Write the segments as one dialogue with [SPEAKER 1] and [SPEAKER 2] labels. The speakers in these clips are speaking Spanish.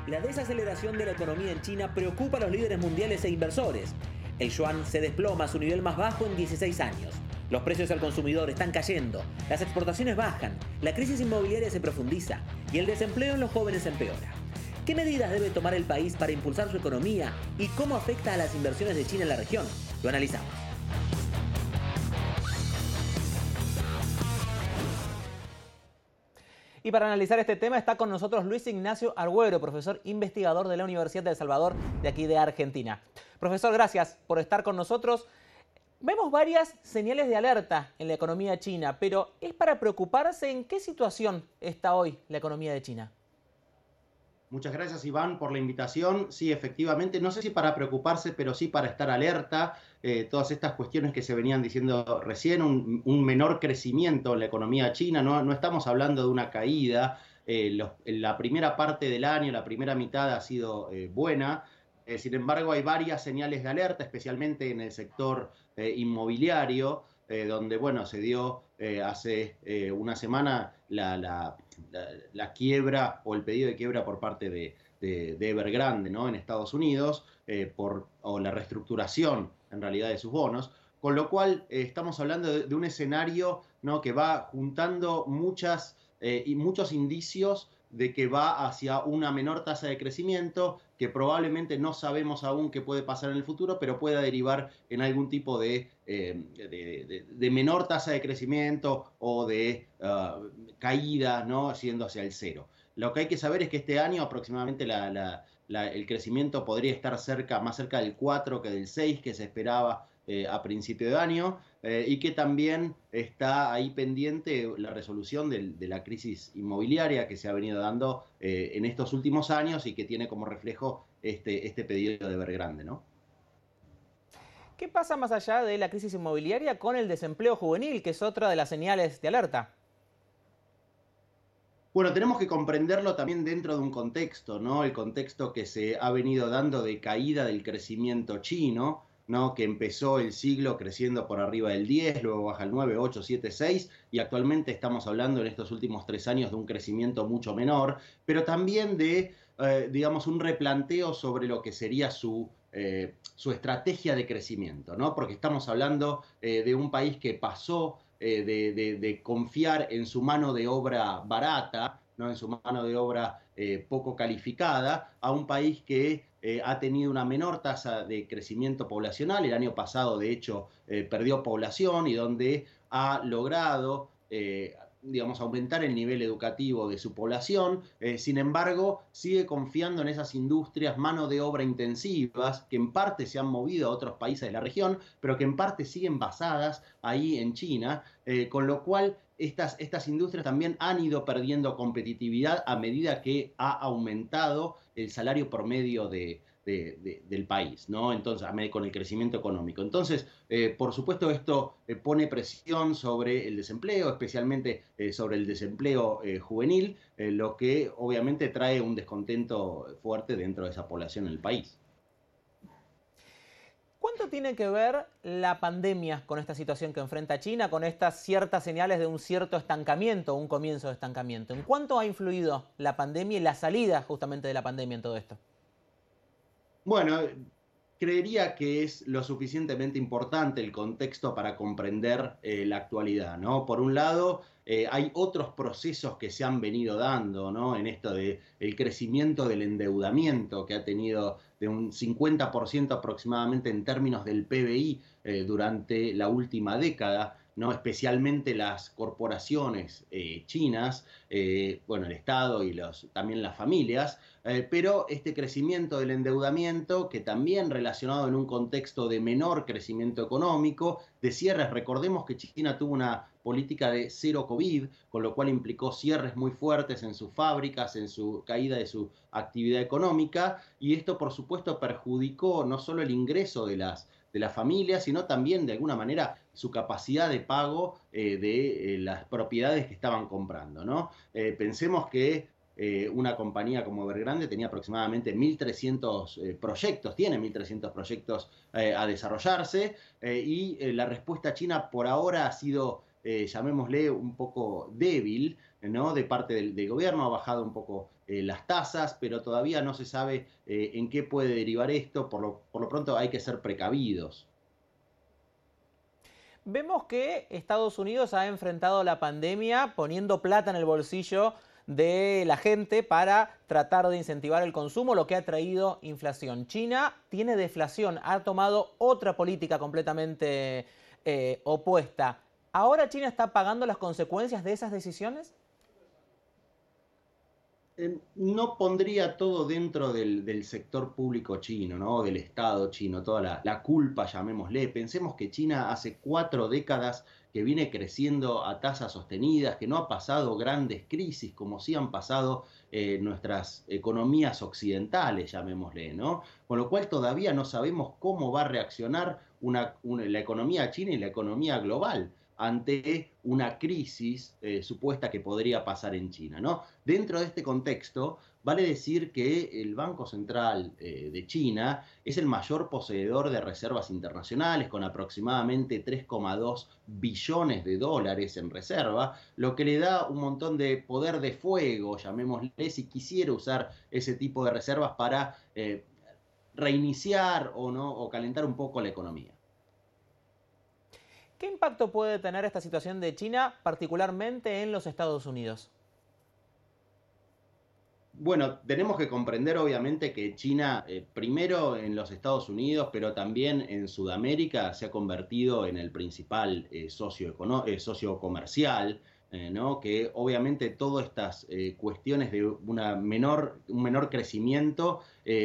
[SPEAKER 1] La desaceleración de la economía en China preocupa a los líderes mundiales e inversores. El yuan se desploma a su nivel más bajo en 16 años. Los precios al consumidor están cayendo, las exportaciones bajan, la crisis inmobiliaria se profundiza y el desempleo en los jóvenes empeora. ¿Qué medidas debe tomar el país para impulsar su economía y cómo afecta a las inversiones de China en la región? Lo analizamos. Y para analizar este tema está con nosotros Luis Ignacio Argüero, profesor investigador de la Universidad de El Salvador, de aquí de Argentina. Profesor, gracias por estar con nosotros. Vemos varias señales de alerta en la economía china, pero ¿es para preocuparse? ¿En qué situación está hoy la economía de China?
[SPEAKER 2] Muchas gracias, Iván, por la invitación. Sí, efectivamente, no sé si para preocuparse, pero sí para estar alerta. Todas estas cuestiones que se venían diciendo recién, un menor crecimiento en la economía china, no estamos hablando de una caída. La primera parte del año, la primera mitad ha sido buena. Sin embargo, hay varias señales de alerta, especialmente en el sector inmobiliario, donde, bueno, se dio hace una semana la quiebra o el pedido de quiebra por parte de Evergrande, ¿no? En Estados Unidos, o la reestructuración en realidad de sus bonos, con lo cual estamos hablando de un escenario, ¿no?, que va juntando muchos indicios de que va hacia una menor tasa de crecimiento, que probablemente no sabemos aún qué puede pasar en el futuro, pero pueda derivar en algún tipo de menor tasa de crecimiento o de caída, ¿no?, yendo hacia el cero. Lo que hay que saber es que este año aproximadamente el crecimiento podría estar más cerca del 4 que del 6 que se esperaba a principio de año, y que también está ahí pendiente la resolución de la crisis inmobiliaria que se ha venido dando en estos últimos años y que tiene como reflejo este pedido de Evergrande, ¿no?
[SPEAKER 1] ¿Qué pasa más allá de la crisis inmobiliaria con el desempleo juvenil, que es otra de las señales de alerta?
[SPEAKER 2] Bueno, tenemos que comprenderlo también dentro de un contexto, ¿no? El contexto que se ha venido dando de caída del crecimiento chino, ¿no?, que empezó el siglo creciendo por arriba del 10, luego baja el 9, 8, 7, 6, y actualmente estamos hablando en estos últimos 3 años de un crecimiento mucho menor, pero también de, digamos, un replanteo sobre lo que sería su estrategia de crecimiento, ¿no? Porque estamos hablando de un país que pasó de confiar en su mano de obra barata, ¿no?, en su mano de obra poco calificada, a un país que ha tenido una menor tasa de crecimiento poblacional. El año pasado, de hecho, perdió población y donde ha logrado digamos, aumentar el nivel educativo de su población. Sin embargo, sigue confiando en esas industrias mano de obra intensivas que en parte se han movido a otros países de la región, pero que en parte siguen basadas ahí en China, con lo cual estas industrias también han ido perdiendo competitividad a medida que ha aumentado el salario promedio del país, ¿no? Entonces, con el crecimiento económico. Entonces, por supuesto, esto pone presión sobre el desempleo, especialmente sobre el desempleo juvenil, lo que obviamente trae un descontento fuerte dentro de esa población en el país.
[SPEAKER 1] ¿Cuánto tiene que ver la pandemia con esta situación que enfrenta China, con estas ciertas señales de un cierto estancamiento, un comienzo de estancamiento? ¿En cuánto ha influido la pandemia y la salida justamente de la pandemia en todo esto?
[SPEAKER 2] Bueno, creería que es lo suficientemente importante el contexto para comprender la actualidad, ¿no? Por un lado, hay otros procesos que se han venido dando, ¿no?, en esto de el crecimiento del endeudamiento que ha tenido de un 50% aproximadamente en términos del PBI durante la última década, ¿no? Especialmente las corporaciones chinas, bueno, el Estado y también las familias, pero este crecimiento del endeudamiento, que también relacionado en un contexto de menor crecimiento económico, de cierres. Recordemos que China tuvo una política de cero COVID, con lo cual implicó cierres muy fuertes en sus fábricas, en su caída de su actividad económica, y esto por supuesto perjudicó no solo el ingreso de las familias, sino también de alguna manera su capacidad de pago de las propiedades que estaban comprando, ¿no? Pensemos que una compañía como Evergrande tenía aproximadamente 1.300 proyectos, tiene 1.300 proyectos a desarrollarse, y la respuesta china por ahora ha sido, llamémosle, un poco débil, ¿no?, de parte del gobierno. Ha bajado un poco las tasas, pero todavía no se sabe en qué puede derivar esto. Por lo pronto hay que ser precavidos.
[SPEAKER 1] Vemos que Estados Unidos ha enfrentado la pandemia poniendo plata en el bolsillo de la gente para tratar de incentivar el consumo, lo que ha traído inflación. China tiene deflación, ha tomado otra política completamente opuesta. ¿Ahora China está pagando las consecuencias de esas decisiones?
[SPEAKER 2] No pondría todo dentro del sector público chino, ¿no? Del Estado chino, toda la culpa, llamémosle. Pensemos que China hace 4 décadas que viene creciendo a tasas sostenidas, que no ha pasado grandes crisis como sí han pasado nuestras economías occidentales, llamémosle, ¿no? Con lo cual todavía no sabemos cómo va a reaccionar la economía china y la economía global ante una crisis supuesta que podría pasar en China, ¿no? Dentro de este contexto, vale decir que el Banco Central de China es el mayor poseedor de reservas internacionales, con aproximadamente 3,2 billones de dólares en reserva, lo que le da un montón de poder de fuego, llamémosle, si quisiera usar ese tipo de reservas para reiniciar o, no, o calentar un poco la economía.
[SPEAKER 1] ¿Qué impacto puede tener esta situación de China, particularmente en los Estados Unidos?
[SPEAKER 2] Bueno, tenemos que comprender obviamente que China, primero en los Estados Unidos, pero también en Sudamérica, se ha convertido en el principal socio comercial, ¿no? Que obviamente todas estas cuestiones de un menor crecimiento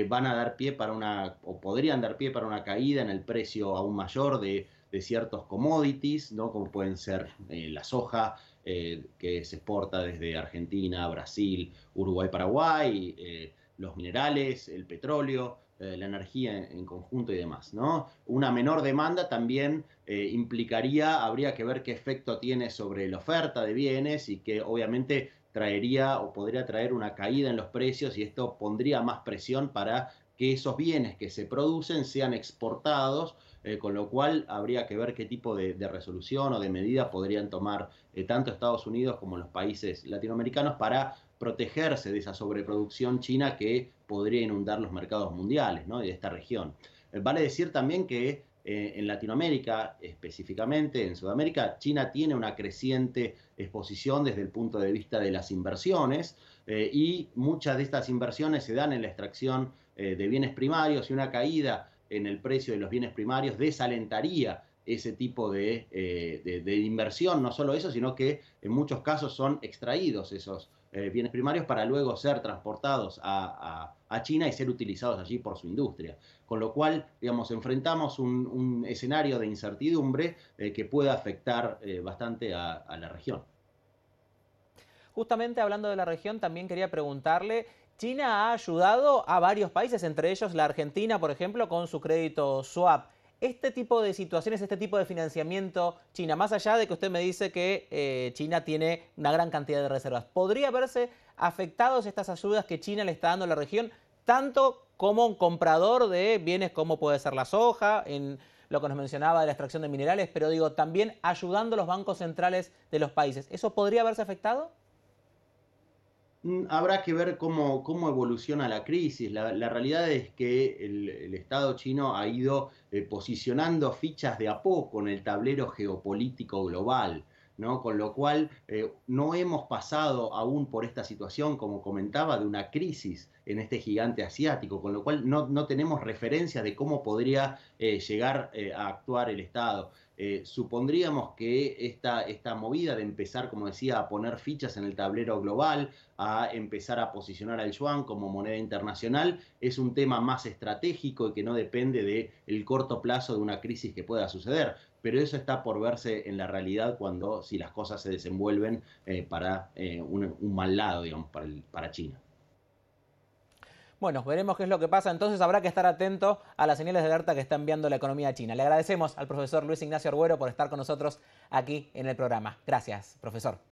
[SPEAKER 2] van a dar pie para o podrían dar pie para una caída en el precio aún mayor de ciertos commodities, ¿no? Como pueden ser la soja, que se exporta desde Argentina, Brasil, Uruguay, Paraguay, los minerales, el petróleo, la energía en conjunto y demás, ¿no? Una menor demanda también habría que ver qué efecto tiene sobre la oferta de bienes y que obviamente traería o podría traer una caída en los precios, y esto pondría más presión para que esos bienes que se producen sean exportados, con lo cual habría que ver qué tipo de resolución o de medida podrían tomar tanto Estados Unidos como los países latinoamericanos para protegerse de esa sobreproducción china que podría inundar los mercados mundiales, ¿no? Y de esta región. Vale decir también que en Latinoamérica, específicamente en Sudamérica, China tiene una creciente exposición desde el punto de vista de las inversiones, y muchas de estas inversiones se dan en la extracción de bienes primarios, y una caída en el precio de los bienes primarios desalentaría ese tipo de inversión. No solo eso, sino que en muchos casos son extraídos esos bienes primarios para luego ser transportados a China y ser utilizados allí por su industria. Con lo cual, digamos, enfrentamos un escenario de incertidumbre que puede afectar bastante a la región.
[SPEAKER 1] Justamente hablando de la región, también quería preguntarle, China ha ayudado a varios países, entre ellos la Argentina, por ejemplo, con su crédito swap. Este tipo de situaciones, este tipo de financiamiento China, más allá de que usted me dice que China tiene una gran cantidad de reservas, ¿podría verse afectados estas ayudas que China le está dando a la región, tanto como un comprador de bienes como puede ser la soja, en lo que nos mencionaba de la extracción de minerales, pero digo, también ayudando a los bancos centrales de los países? ¿Eso podría verse afectado?
[SPEAKER 2] Habrá que ver cómo evoluciona la crisis. La realidad es que el Estado chino ha ido posicionando fichas de a poco en el tablero geopolítico global, ¿no? Con lo cual no hemos pasado aún por esta situación, como comentaba, de una crisis en este gigante asiático, con lo cual no tenemos referencia de cómo podría llegar a actuar el Estado. Supondríamos que esta movida de empezar, como decía, a poner fichas en el tablero global, a empezar a posicionar al yuan como moneda internacional, es un tema más estratégico y que no depende del corto plazo de una crisis que pueda suceder. Pero eso está por verse en la realidad si las cosas se desenvuelven para un mal lado, digamos, para China.
[SPEAKER 1] Bueno, veremos qué es lo que pasa. Entonces habrá que estar atento a las señales de alerta que está enviando la economía china. Le agradecemos al profesor Luis Ignacio Argüero por estar con nosotros aquí en el programa. Gracias, profesor.